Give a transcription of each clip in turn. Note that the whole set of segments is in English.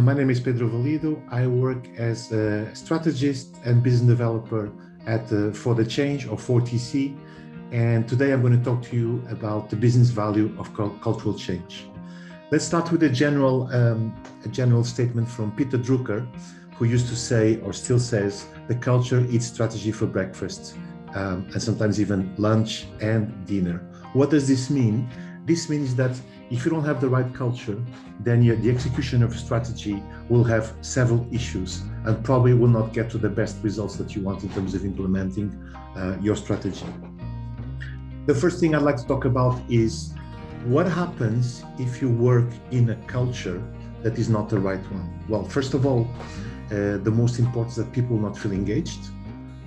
My name is Pedro Valido. I work as a strategist and business developer at For the Change, or 4TC. And today I'm going to talk to you about the business value of cultural change. Let's start with a general statement from Peter Drucker, who used to say, or still says, the culture eats strategy for breakfast, and sometimes even lunch and dinner. What does this mean? This means that if you don't have the right culture, then the execution of strategy will have several issues and probably will not get to the best results that you want in terms of implementing your strategy. The first thing I'd like to talk about is what happens if you work in a culture that is not the right one. Well, first of all, the most important is that people will not feel engaged.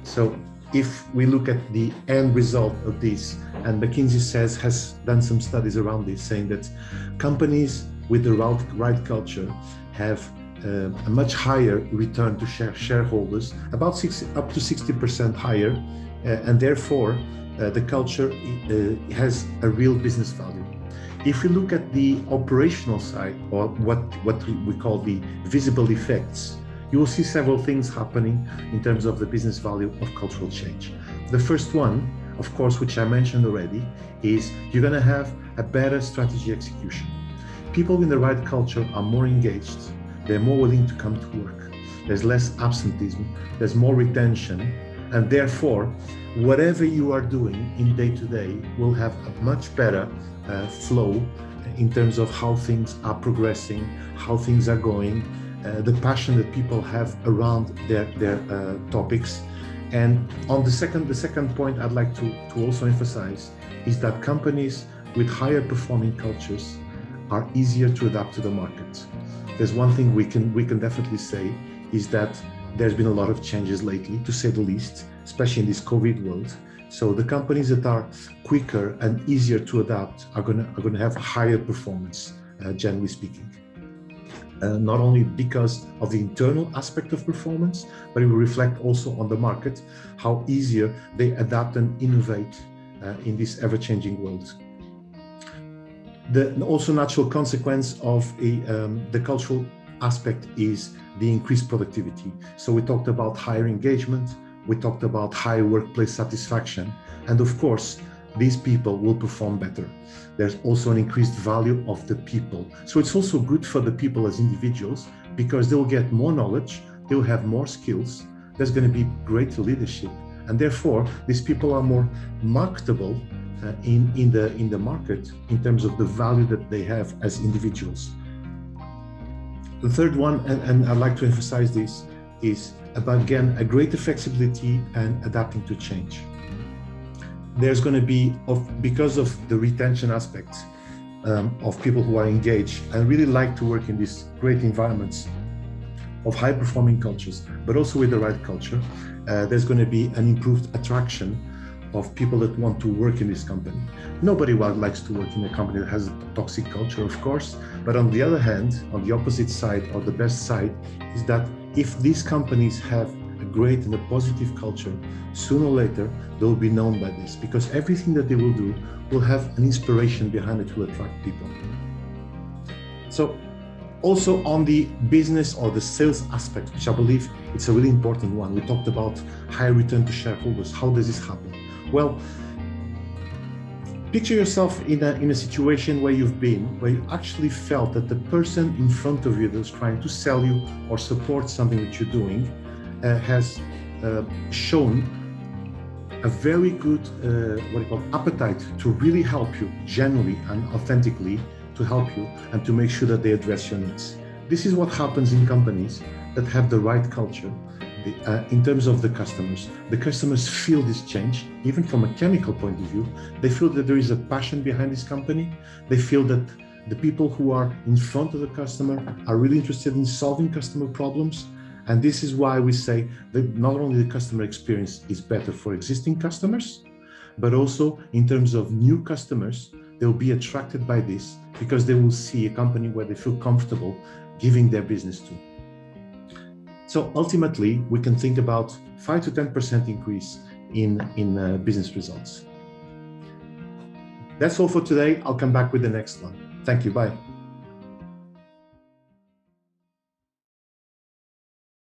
So if we look at the end result of this, and McKinsey has done some studies around this, saying that companies with the right culture have a much higher return to shareholders, about up to 60% higher, and therefore the culture has a real business value. If we look at the operational side, or what we call the visible effects, you will see several things happening in terms of the business value of cultural change. The first one, of course, which I mentioned already, is you're going to have a better strategy execution. People in the right culture are more engaged, they're more willing to come to work, there's less absenteeism, there's more retention, and therefore, whatever you are doing in day-to-day will have a much better flow in terms of how things are progressing, how things are going, the passion that people have around their topics. And on the second point I'd like to also emphasize is that companies with higher performing cultures are easier to adapt to the market. There's one thing we can definitely say is that there's been a lot of changes lately, to say the least, especially in this COVID world. So the companies that are quicker and easier to adapt are going to have higher performance, generally speaking. Not only because of the internal aspect of performance, but it will reflect also on the market, how easier they adapt and innovate in this ever-changing world. The also natural consequence of the cultural aspect is the increased productivity. So we talked about higher engagement, we talked about high workplace satisfaction, and of course, these people will perform better. There's also an increased value of the people. So it's also good for the people as individuals because they'll get more knowledge, they'll have more skills, there's going to be greater leadership, and therefore these people are more marketable in the market in terms of the value that they have as individuals. The third one, and I'd like to emphasize this, is about, again, a greater flexibility and adapting to change. There's going to be, because of the retention aspect of people who are engaged and really like to work in these great environments of high-performing cultures, but also with the right culture, there's going to be an improved attraction of people that want to work in this company. Nobody likes to work in a company that has a toxic culture, of course, but on the other hand, on the opposite side, or the best side, is that if these companies have a great and a positive culture, sooner or later they will be known by this, because everything that they will do will have an inspiration behind it to attract people. So also on the business or the sales aspect, which I believe it's a really important one, we talked about high return to shareholders. How does this happen? Well, picture yourself in a situation where you actually felt that the person in front of you that was trying to sell you or support something that you're doing has shown a very good appetite to really help you, genuinely and authentically to help you and to make sure that they address your needs. This is what happens in companies that have the right culture. In terms of the customers feel this change, even from a chemical point of view. They feel that there is a passion behind this company. They feel that the people who are in front of the customer are really interested in solving customer problems. And this is why we say that not only the customer experience is better for existing customers, but also in terms of new customers, they'll be attracted by this because they will see a company where they feel comfortable giving their business to. So ultimately, we can think about 5 to 10% increase in business results. That's all for today. I'll come back with the next one. Thank you. Bye.